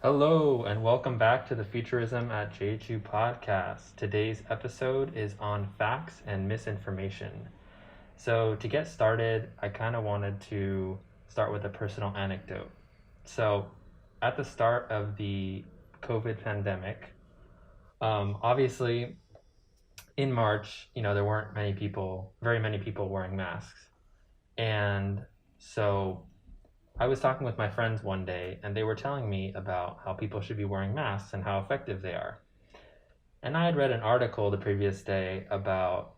Hello, and welcome back to the Futurism at J2 podcast. Today's episode is on facts and misinformation. So, to get started, I kind of wanted to start with a personal anecdote. So, at the start of the COVID pandemic, obviously in March, there weren't very many people wearing masks. And so I was talking with my friends one day, and they were telling me about how people should be wearing masks and how effective they are. And I had read an article the previous day about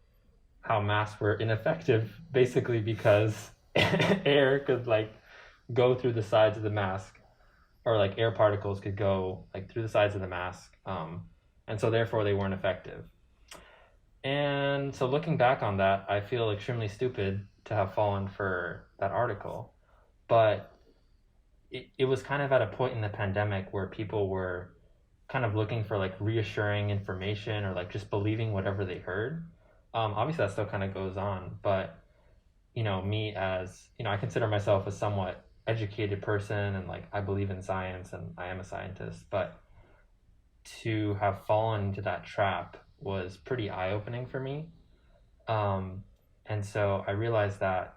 how masks were ineffective, basically because air could go through the sides of the mask, or air particles could go through the sides of the mask, and so therefore they weren't effective. And so looking back on that, I feel extremely stupid to have fallen for that article. But it was kind of at a point in the pandemic where people were kind of looking for reassuring information or just believing whatever they heard. Obviously, that still kind of goes on, but me as I consider myself a somewhat educated person, and I believe in science and I am a scientist, but to have fallen into that trap was pretty eye opening for me. And so I realized that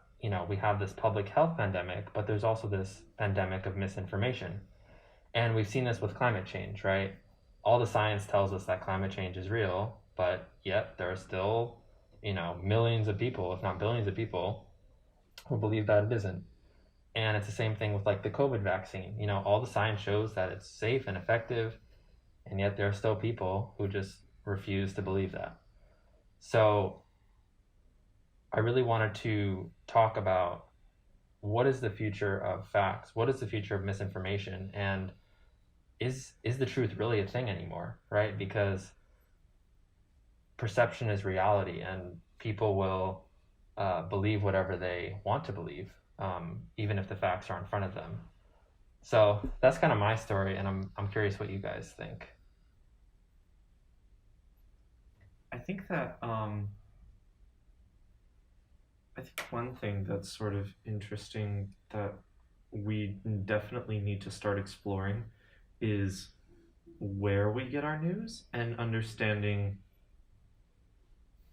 we have this public health pandemic, but there's also this pandemic of misinformation. And we've seen this with climate change, right? All the science tells us that climate change is real, but yet there are still, millions of people, if not billions of people, who believe that it isn't. And it's the same thing with the COVID vaccine. All the science shows that it's safe and effective, and yet there are still people who just refuse to believe that. So I really wanted to talk about what is the future of facts? What is the future of misinformation? And is the truth really a thing anymore, right? Because perception is reality, and people will believe whatever they want to believe, even if the facts are in front of them. So that's kind of my story, and I'm curious what you guys think. I think that I think one thing that's sort of interesting that we definitely need to start exploring is where we get our news and understanding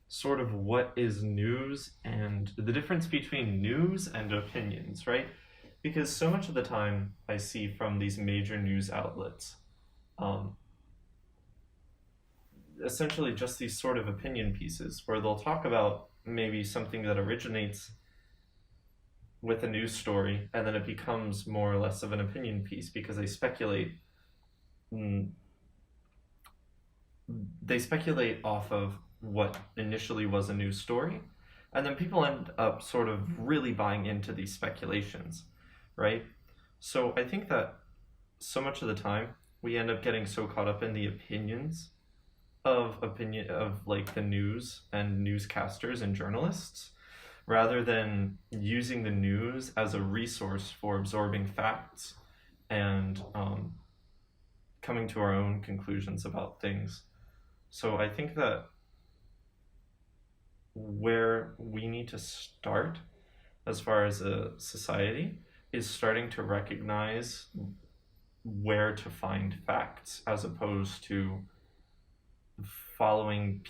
sort of what is news and the difference between news and opinions, right? Because so much of the time I see from these major news outlets, um, essentially just these sort of opinion pieces where they'll talk about maybe something that originates with a news story and then it becomes more or less of an opinion piece because mm, they speculate off of what initially was a news story, and then people end up sort of really buying into these speculations, right? So I think that so much of the time we end up getting so caught up in the opinion of the news and newscasters and journalists rather than using the news as a resource for absorbing facts and coming to our own conclusions about things. So I think that where we need to start as far as a society is starting to recognize where to find facts as opposed to following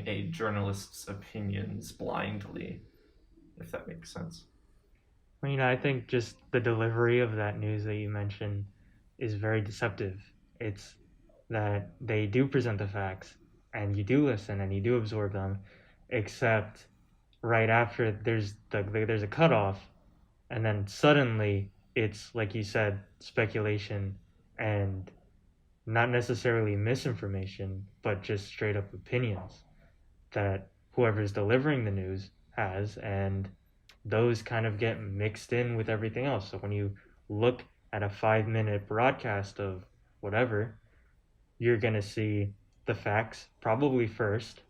a journalist's opinions blindly, if that makes sense. Well, I think just the delivery of that news that you mentioned is very deceptive. It's that they do present the facts and you do listen and you do absorb them, except right after there's a cutoff, and then suddenly it's like you said, speculation and not necessarily misinformation, but just straight up opinions that whoever's delivering the news has, and those kind of get mixed in with everything else. So when you look at a 5 minute broadcast of whatever, you're going to see the facts probably first,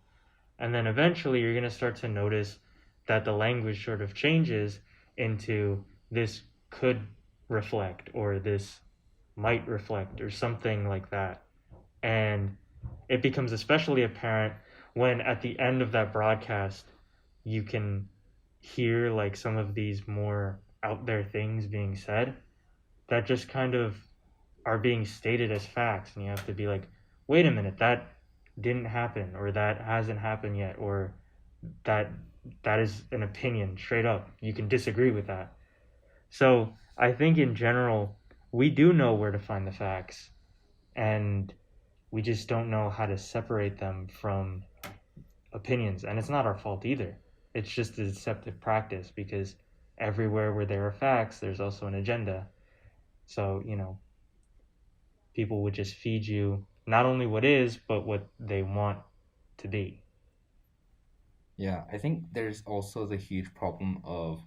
and then eventually you're going to start to notice that the language sort of changes into this could reflect or this might reflect or something like that. And it becomes especially apparent when at the end of that broadcast you can hear some of these more out there things being said that just kind of are being stated as facts, and you have to be like, wait a minute, that didn't happen, or that hasn't happened yet, or that that is an opinion straight up. You can disagree with that. So I think in general, we do know where to find the facts, and we just don't know how to separate them from opinions. And it's not our fault either. It's just a deceptive practice because everywhere where there are facts, there's also an agenda. So, people would just feed you not only what is, but what they want to be. Yeah, I think there's also the huge problem of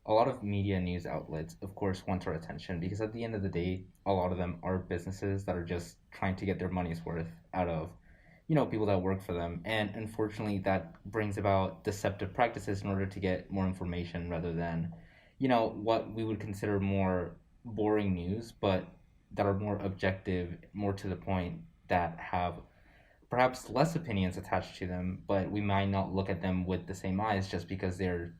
a lot of media news outlets, of course, want our attention because at the end of the day, a lot of them are businesses that are just trying to get their money's worth out of, people that work for them. And unfortunately, that brings about deceptive practices in order to get more information rather than, what we would consider more boring news, but that are more objective, more to the point, that have perhaps less opinions attached to them, but we might not look at them with the same eyes just because they're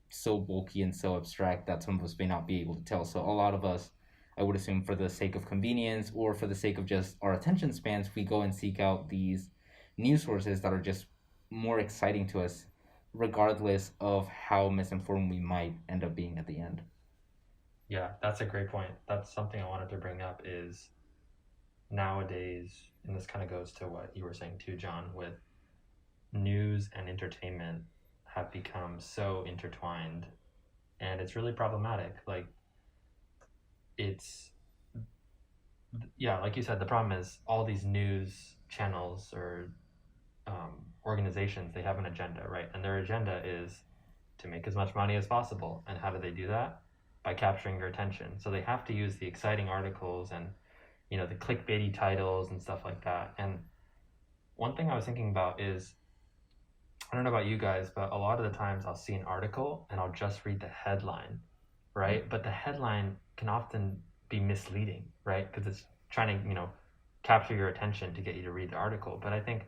so bulky and so abstract that some of us may not be able to tell. So a lot of us, I would assume, for the sake of convenience or for the sake of just our attention spans, we go and seek out these news sources that are just more exciting to us, regardless of how misinformed we might end up being at the end. Yeah, that's a great point. That's something I wanted to bring up is nowadays, and this kind of goes to what you were saying too, John, with news and entertainment have become so intertwined, and it's really problematic. Like, it's, yeah, like you said, the problem is all these news channels or organizations, they have an agenda, right? And their agenda is to make as much money as possible. And how do they do that? By capturing your attention. So they have to use the exciting articles and, the clickbaity titles and stuff like that. And one thing I was thinking about is, I don't know about you guys, but a lot of the times I'll see an article and I'll just read the headline, right? But the headline can often be misleading, right? Because it's trying to, capture your attention to get you to read the article. But I think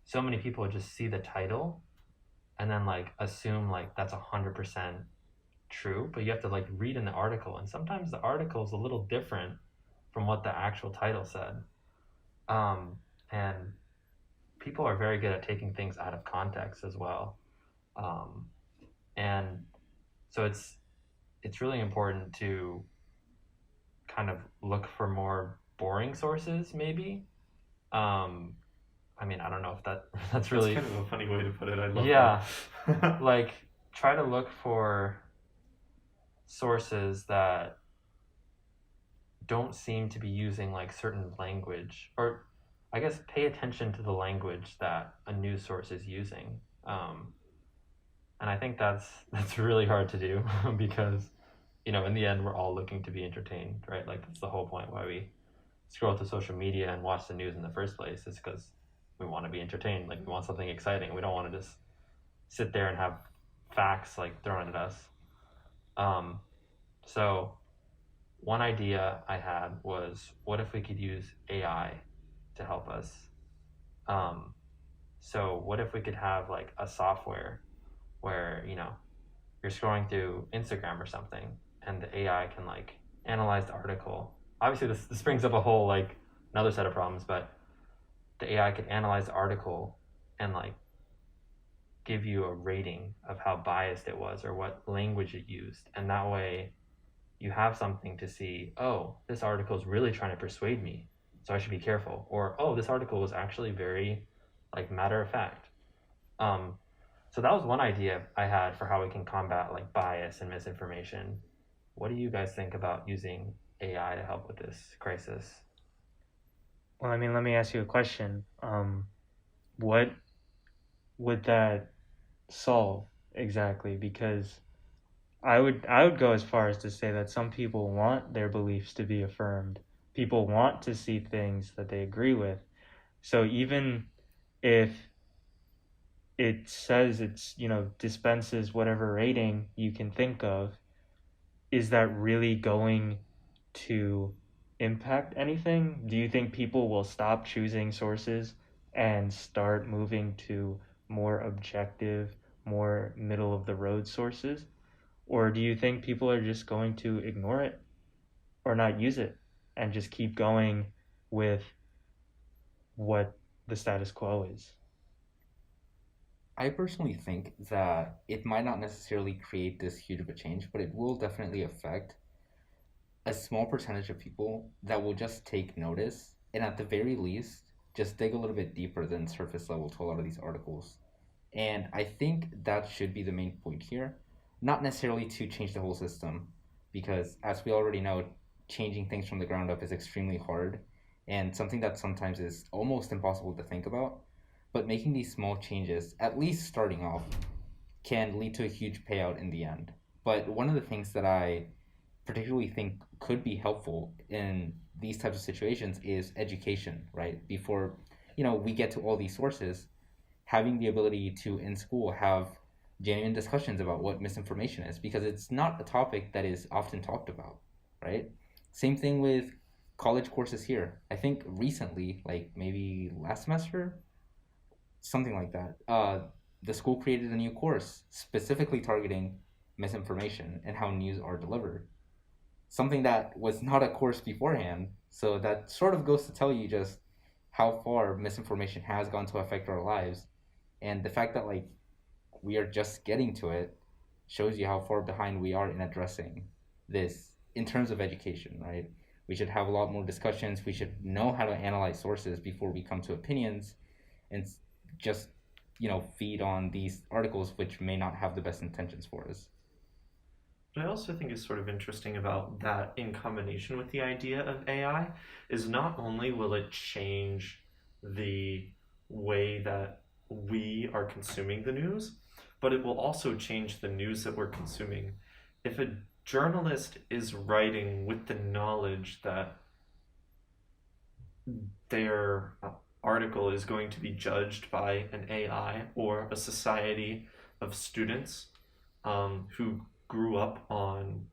so many people just see the title and then like assume like that's 100% true, but you have to like read in the article, and sometimes the article is a little different from what the actual title said. And people are very good at taking things out of context as well. Um, and so it's really important to kind of look for more boring sources, maybe. I mean, I don't know if that's really That's kind of a funny way to put it. I love yeah, that. like try to look for sources that don't seem to be using like certain language, or I guess pay attention to the language that a news source is using. And I think that's really hard to do because in the end we're all looking to be entertained, right? Like that's the whole point why we scroll to social media and watch the news in the first place, is because we want to be entertained. Like we want something exciting. We don't want to just sit there and have facts like thrown at us. So one idea I had was, what if we could use AI to help us? So what if we could have like a software where you're scrolling through Instagram or something, and the AI can like analyze the article. Obviously, this brings up a whole like another set of problems, but the AI could analyze the article and like give you a rating of how biased it was or what language it used, and that way you have something to see. Oh, this article is really trying to persuade me, so I should be careful. Or oh, this article was actually very like matter of fact. Um, so that was one idea I had for how we can combat like bias and misinformation. What do you guys think about using AI to help with this crisis? Well, I mean, let me ask you a question. What would that solve exactly? Because I would go as far as to say that some people want their beliefs to be affirmed. People want to see things that they agree with. So even if it says it's, dispenses whatever rating you can think of, is that really going to impact anything? Do you think people will stop choosing sources and start moving to more objective, more middle of the road sources? Or do you think people are just going to ignore it or not use it? and just keep going with what the status quo is. I personally think that it might not necessarily create this huge of a change, but it will definitely affect a small percentage of people that will just take notice and at the very least just dig a little bit deeper than surface level to a lot of these articles. And I think that should be the main point here, not necessarily to change the whole system, because as we already know, changing things from the ground up is extremely hard and something that sometimes is almost impossible to think about. But making these small changes, at least starting off, can lead to a huge payout in the end. But one of the things that I particularly think could be helpful in these types of situations is education, right? Before, we get to all these sources, having the ability to in school have genuine discussions about what misinformation is, because it's not a topic that is often talked about, right? Same thing with college courses here. I think recently, like maybe last semester, something like that, the school created a new course specifically targeting misinformation and how news are delivered, something that was not a course beforehand. So that sort of goes to tell you just how far misinformation has gone to affect our lives. And the fact that like we are just getting to it shows you how far behind we are in addressing this in terms of education, right? We should have a lot more discussions. We should know how to analyze sources before we come to opinions and just, feed on these articles which may not have the best intentions for us. What I also think is sort of interesting about that in combination with the idea of AI is not only will it change the way that we are consuming the news, but it will also change the news that we're consuming. If a journalist is writing with the knowledge that their article is going to be judged by an AI or a society of students who grew up on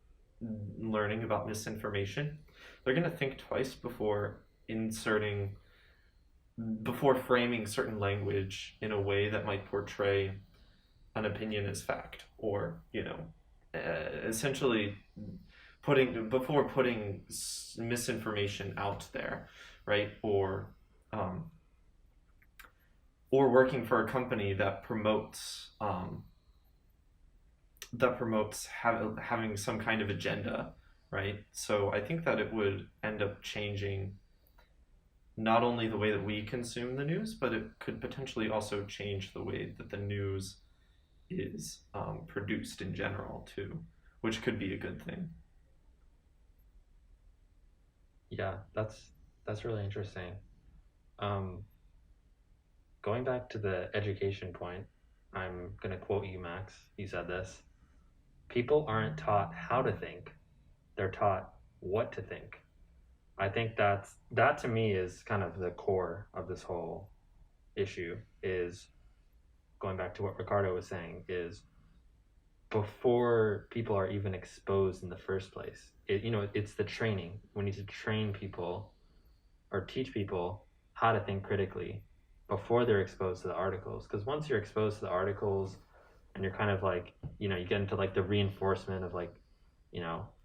learning about misinformation, they're going to think twice before framing certain language in a way that might portray an opinion as fact, or essentially putting misinformation out there, right? Or working for a company that promotes having some kind of agenda, right? So I think that it would end up changing not only the way that we consume the news, but it could potentially also change the way that the news is produced in general too, which could be a good thing. Yeah, that's really interesting. Going back to the education point, I'm gonna quote you, Max. You said this. People aren't taught how to think; they're taught what to think. I think that to me is kind of the core of this whole issue. Is going back to what Ricardo was saying, is before people are even exposed in the first place, it's the training. We need to train people or teach people how to think critically before they're exposed to the articles. Because once you're exposed to the articles and you're kind of like, you get into like the reinforcement of like,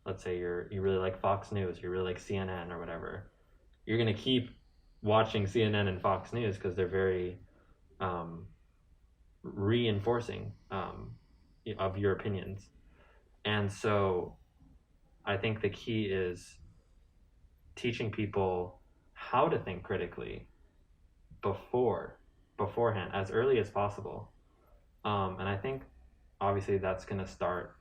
let's say you really like Fox News, you really like CNN or whatever, you're going to keep watching CNN and Fox News because they're very reinforcing of your opinions. And so I think the key is teaching people how to think critically beforehand, as early as possible. And I think obviously that's going to start,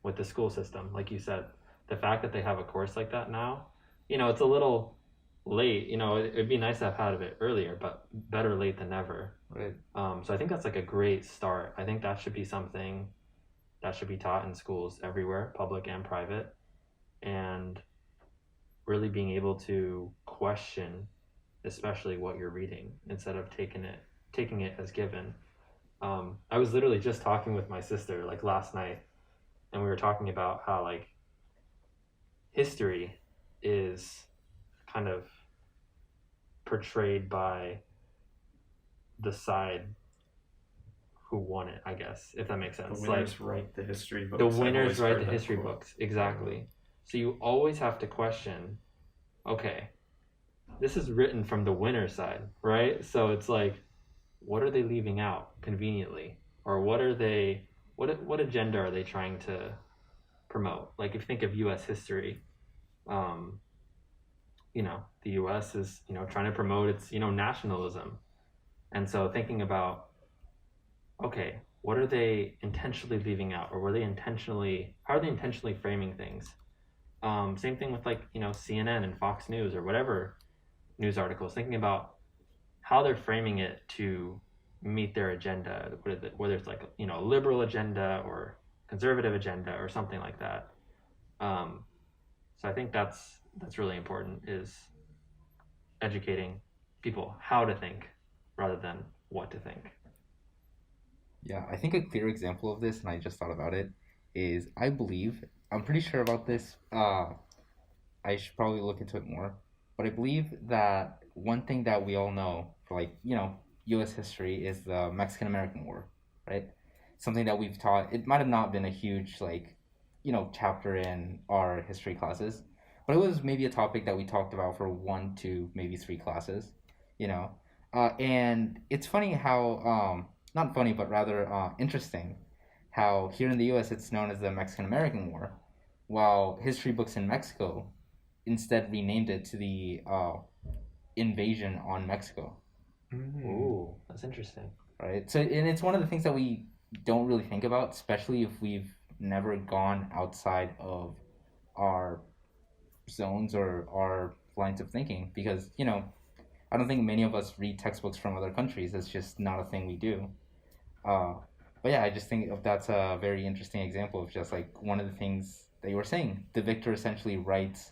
with the school system. Like you said, the fact that they have a course like that now, it's a little late. It'd be nice to have had it earlier, but better late than never. Right. So I think that's like a great start. I think that should be something that should be taught in schools everywhere, public and private, and really being able to question, especially what you're reading, instead of taking it as given. I was literally just talking with my sister like last night, and we were talking about how like history is kind of portrayed by the side who won it, I guess, if that makes sense. The winners write the history books. The winners write the history books, exactly. So you always have to question okay, this is written from the winner side, right? So it's like, what are they leaving out conveniently, or what agenda are they trying to promote? Like if you think of U.S. history, um, the U.S. is trying to promote its nationalism, and so thinking about, okay, what are they intentionally leaving out, or how are they intentionally framing things? Same thing with like CNN and Fox News or whatever news articles, thinking about how they're framing it to meet their agenda, whether it's like a liberal agenda or conservative agenda or something like that. So I think that's really important, is educating people how to think rather than what to think. Yeah, I think a clear example of this, and I just thought about it, is I'm pretty sure about this. I should probably look into it more, but I believe that one thing that we all know for U.S. history is the Mexican American War, right? Something that we've taught. It might have not been a huge chapter in our history classes, but it was maybe a topic that we talked about for one, two, maybe three classes, you know. And it's funny how not funny, but rather interesting, how here in the U.S. it's known as the Mexican American War, while history books in Mexico instead renamed it to the invasion on Mexico. Ooh, that's interesting. Right. So, and it's one of the things that we don't really think about, especially if we've never gone outside of our zones or our lines of thinking, because I don't think many of us read textbooks from other countries. It's just not a thing we do. Uh, but yeah, I just think of that's a very interesting example of just like one of the things that you were saying. The victor essentially writes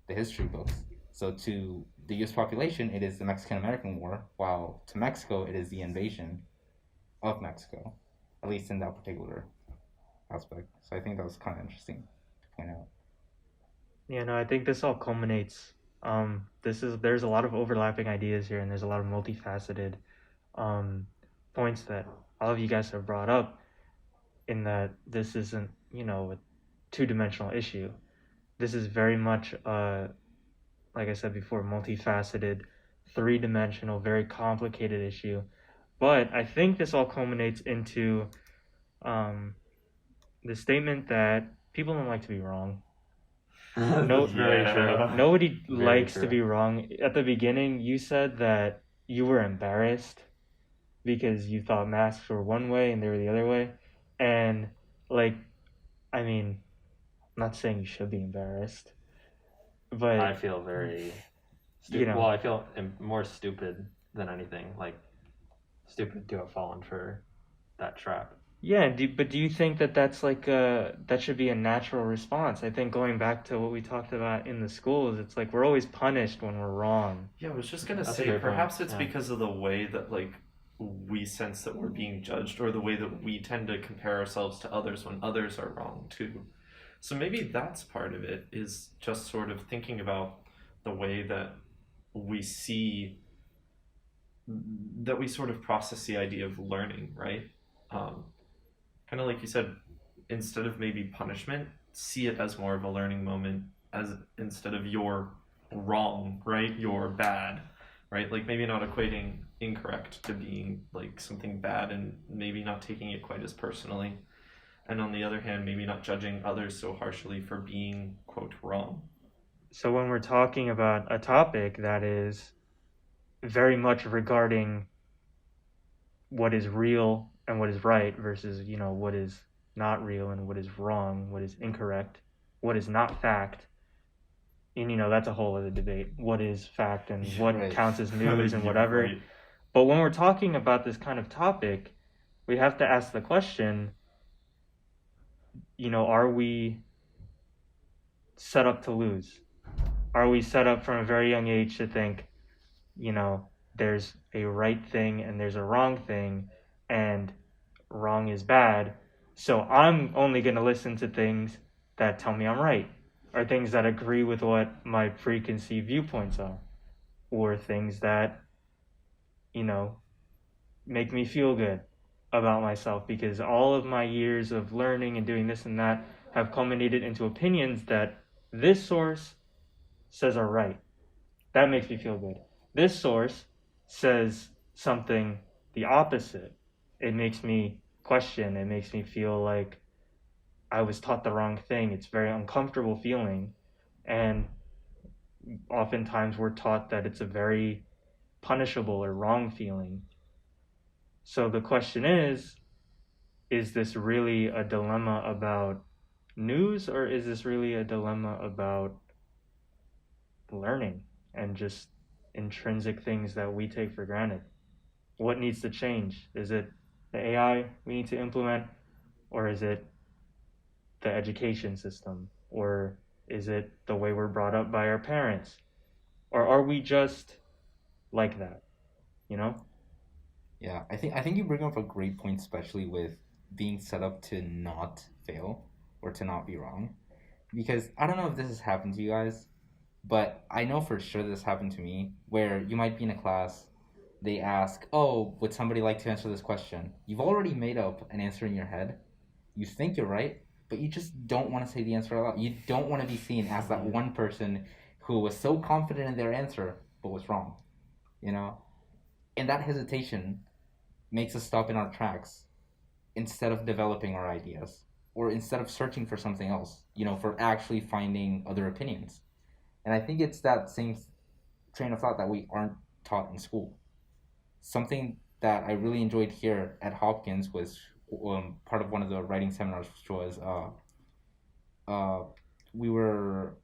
the history books. So to the U.S. population, it is the Mexican American War, while to Mexico, it is the invasion of Mexico, at least in that particular aspect. So I think that was kind of interesting to point out. Yeah, no, I think this all culminates. There's a lot of overlapping ideas here, and there's a lot of multifaceted um, points that all of you guys have brought up. In that this isn't a two-dimensional issue. This is very much like I said before, multifaceted, three-dimensional, very complicated issue. But I think this all culminates into um, the statement that people don't like to be wrong. No, Very true. nobody Very likes true. to be wrong. At the beginning, you said that you were embarrassed because you thought masks were one way and they were the other way. And, like, I mean, I'm not saying you should be embarrassed, but, I feel very stupid. Well, I feel more stupid than anything. Like, stupid to have fallen for that trap. yeah, but do you think that that's that should be a natural response? I think going back to what we talked about in the schools, it's like we're always punished when we're wrong. Yeah, I was just gonna That's a say, great point. perhaps it's Yeah. because of the way that we sense that we're being judged, or the way that we tend to compare ourselves to others when others are wrong too. So maybe that's part of it, is just sort of thinking about the way that we see, that we sort of process the idea of learning, right? Kind of like you said, instead of maybe punishment, see it as more of a learning moment, as instead of you're wrong, right? You're bad, right? Like maybe not equating incorrect to being like something bad, and maybe not taking it quite as personally. And on the other hand, maybe not judging others so harshly for being, quote, wrong. So when we're talking about a topic that is very much regarding what is real and what is right versus what is not real and what is wrong, what is incorrect, what is not fact, and that's a whole other debate, what is fact and what Right. counts as news and Yeah, whatever. right. But when we're talking about this kind of topic, we have to ask the question, are we set up to lose? Are we set up from a very young age to think, there's a right thing and there's a wrong thing, and wrong is bad, so I'm only going to listen to things that tell me I'm right, or things that agree with what my preconceived viewpoints are, or things that, make me feel good about myself, because all of my years of learning and doing this and that have culminated into opinions that this source says are right. That makes me feel good. This source says something the opposite. It makes me question. It makes me feel like I was taught the wrong thing. It's very uncomfortable feeling. And oftentimes we're taught that it's a very punishable or wrong feeling. So the question is this really a dilemma about news, or is this really a dilemma about learning and just intrinsic things that we take for granted? What needs to change? Is it the AI we need to implement, or is it the education system, or is it the way we're brought up by our parents, or are we just like that? You know? Yeah, I think you bring up a great point, especially with being set up to not fail or to not be wrong. Because I don't know if this has happened to you guys, but I know for sure this happened to me, where you might be in a class, they ask, "Oh, would somebody like to answer this question?" You've already made up an answer in your head. You think you're right, but you just don't want to say the answer out loud. You don't want to be seen as that one person who was so confident in their answer but was wrong, you know? And that hesitation makes us stop in our tracks instead of developing our ideas or instead of searching for something else, for actually finding other opinions. And I think it's that same train of thought that we aren't taught in school. Something that I really enjoyed here at Hopkins was part of one of the writing seminars, which was uh, we were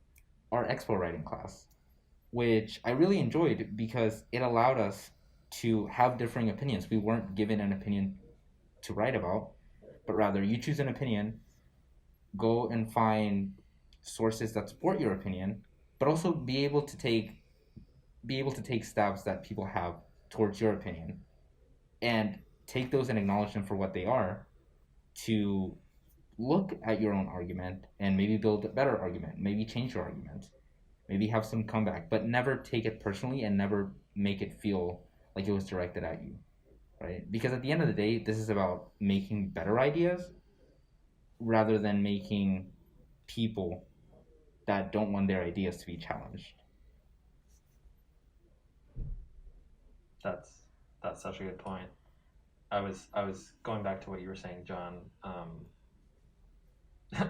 our expo writing class, which I really enjoyed because it allowed us to have differing opinions. We weren't given an opinion to write about, but rather you choose an opinion, go and find sources that support your opinion, but also be able to take stabs that people have towards your opinion and take those and acknowledge them for what they are, to look at your own argument and maybe build a better argument, maybe change your argument, maybe have some comeback, but never take it personally and never make it feel like it was directed at you, right? Because at the end of the day, this is about making better ideas rather than making people that don't want their ideas to be challenged. That's that's such a good point. I was going back to what you were saying, John.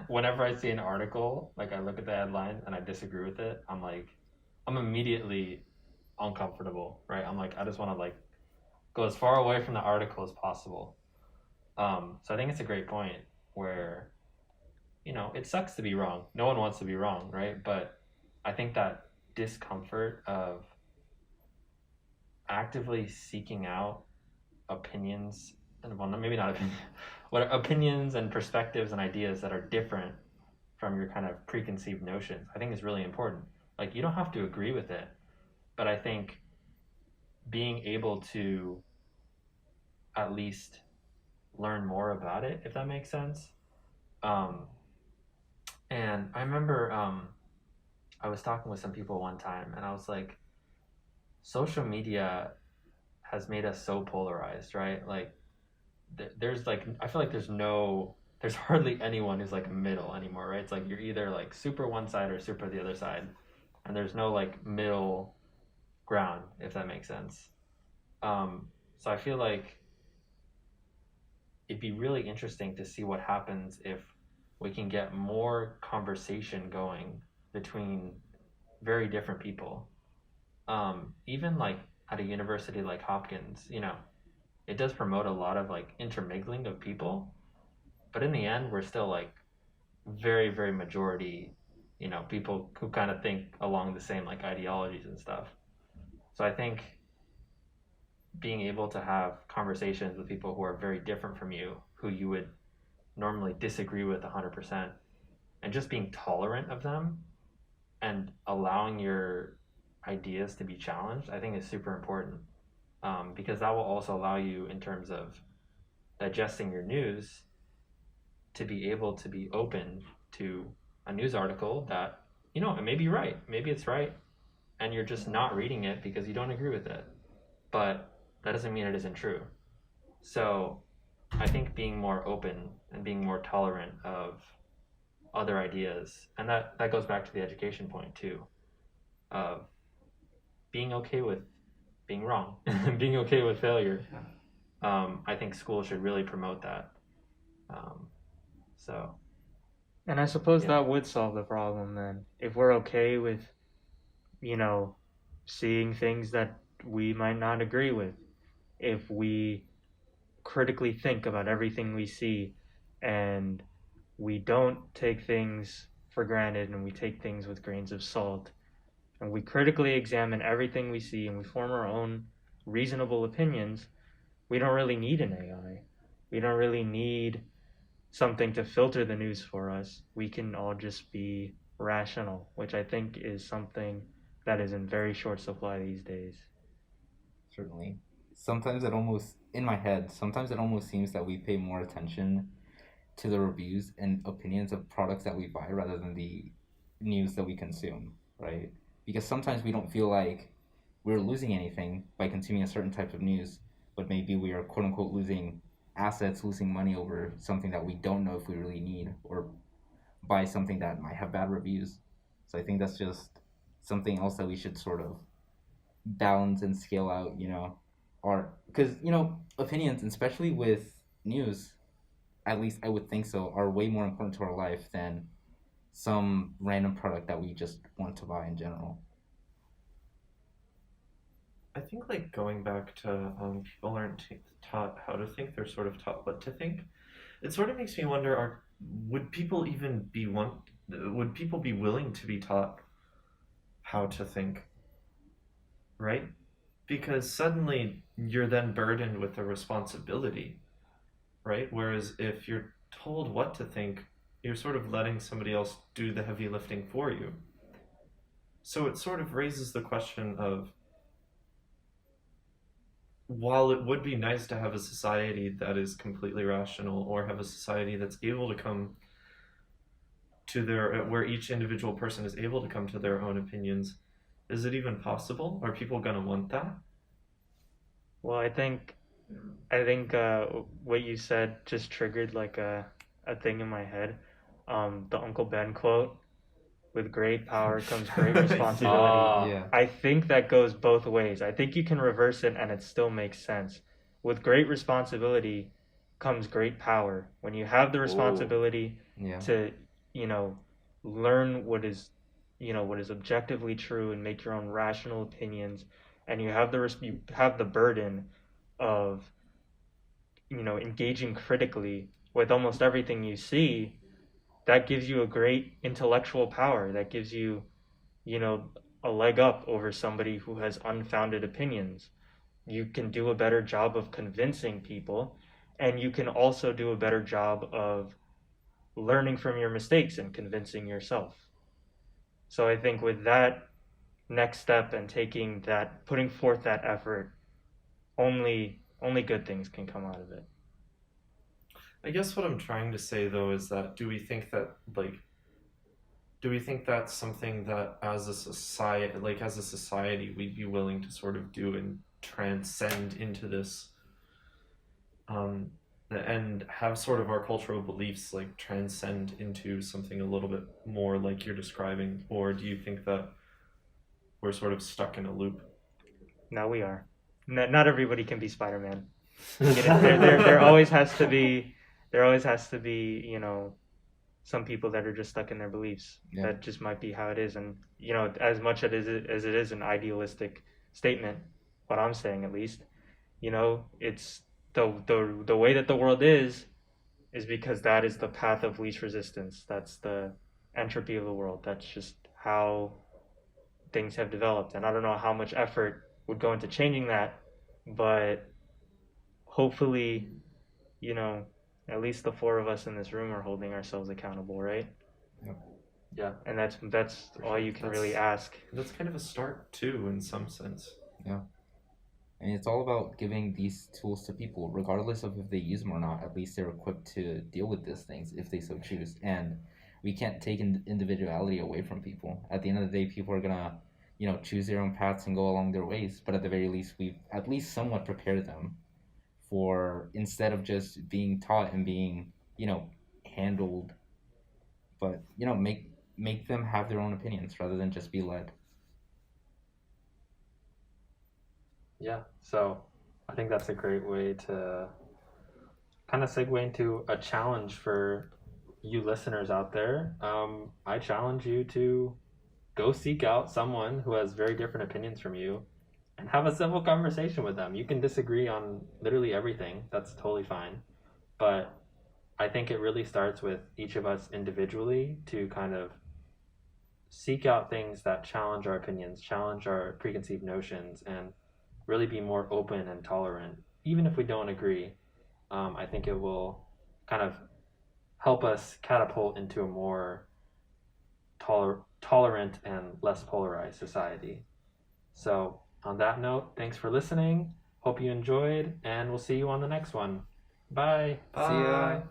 Whenever I see an article, like I look at the headline and I disagree with it, I'm immediately uncomfortable, right? I'm like, I just want to like go as far away from the article as possible. So I think it's a great point where, it sucks to be wrong. No one wants to be wrong, right? But I think that discomfort of actively seeking out opinions and, well, maybe not opinions, what are opinions and perspectives and ideas that are different from your kind of preconceived notions, I think is really important. Like, you don't have to agree with it, but I think being able to at least learn more about it, if that makes sense. Um, and I remember I was talking with some people one time, and I was like, social media has made us so polarized, right? Like, there's like, I feel like there's hardly anyone who's like middle anymore, right? It's like you're either like super one side or super the other side, and there's no like middle ground, if that makes sense. So I feel like it'd be really interesting to see what happens if we can get more conversation going between very different people. Even like at a university like Hopkins, it does promote a lot of like intermingling of people, but in the end, we're still like very, very majority, people who kind of think along the same like ideologies and stuff. So I think being able to have conversations with people who are very different from you, who you would normally disagree with 100%, and just being tolerant of them and allowing your ideas to be challenged, I think is super important, because that will also allow you, in terms of digesting your news, to be able to be open to a news article that, it may be right, maybe it's right, and you're just not reading it because you don't agree with it. But that doesn't mean it isn't true. So I think being more open and being more tolerant of other ideas, and that goes back to the education point too, of being okay with being wrong, being okay with failure. I think schools should really promote that. Um, so And I suppose Yeah. that would solve the problem then. If we're okay with, you know, seeing things that we might not agree with, if we critically think about everything we see and we don't take things for granted and we take things with grains of salt and we critically examine everything we see and we form our own reasonable opinions, we don't really need an AI. We don't really need something to filter the news for us. We can all just be rational, which I think is something that is in very short supply these days. Certainly. Sometimes it almost, in my head, sometimes it almost seems that we pay more attention to the reviews and opinions of products that we buy rather than the news that we consume, right? Because sometimes we don't feel like we're losing anything by consuming a certain type of news, but maybe we are quote unquote losing assets, losing money over something that we don't know if we really need, or buy something that might have bad reviews. So I think that's just something else that we should sort of balance and scale out, or because, opinions, especially with news, at least I would think so, are way more important to our life than some random product that we just want to buy in general. I think like going back to people aren't taught how to think; they're sort of taught what to think. It sort of makes me wonder: would people even would people be willing to be taught how to think? Right? Because suddenly you're then burdened with a responsibility, right? Whereas if you're told what to think, you're sort of letting somebody else do the heavy lifting for you. So it sort of raises the question of, while it would be nice to have a society that is completely rational, or have a society that's able to come to where each individual person is able to come to their own opinions, is it even possible? Are people going to want that? Well, I think what you said just triggered like a thing in my head. The Uncle Ben quote, "With great power comes great responsibility." Yeah. I think that goes both ways. I think you can reverse it and it still makes sense. With great responsibility comes great power. When you have the responsibility Yeah. to, you know, learn what is objectively true and make your own rational opinions, and you have the burden of, engaging critically with almost everything you see, that gives you a great intellectual power. That gives you, you know, a leg up over somebody who has unfounded opinions. You can do a better job of convincing people, and you can also do a better job of learning from your mistakes and convincing yourself. So I think with that next step and putting forth that effort, only good things can come out of it. I guess what I'm trying to say though is that do we think that's something that as a society we'd be willing to sort of do and transcend into this um and have sort of our cultural beliefs like transcend into something a little bit more like you're describing, or do you think that we're sort of stuck in a loop? Now we are. Not everybody can be Spider-Man. There always has to be, some people that are just stuck in their beliefs. Yeah. That just might be how it is. And, as much as it is an idealistic statement, what I'm saying at least, it's the way that the world is because that is the path of least resistance. That's the entropy of the world. That's just how things have developed. And I don't know how much effort would go into changing that, but hopefully, you know, at least the four of us in this room are holding ourselves accountable, right? Yeah. And that's all you can really ask. That's kind of a start too, in some sense. Yeah. And it's all about giving these tools to people, regardless of if they use them or not. At least they're equipped to deal with these things if they so choose. And we can't take individuality away from people. At the end of the day, people are gonna, choose their own paths and go along their ways. But at the very least, we've at least somewhat prepared them for, instead of just being taught and being, handled, but make them have their own opinions rather than just be led. Yeah, so I think that's a great way to kind of segue into a challenge for you listeners out there. I challenge you to go seek out someone who has very different opinions from you and have a civil conversation with them. You can disagree on literally everything, that's totally fine. But I think it really starts with each of us individually to kind of seek out things that challenge our opinions, challenge our preconceived notions, and really be more open and tolerant. Even if we don't agree, I think it will kind of help us catapult into a more tolerant and less polarized society. So, on that note, thanks for listening. Hope you enjoyed, and we'll see you on the next one. Bye. See ya. Bye.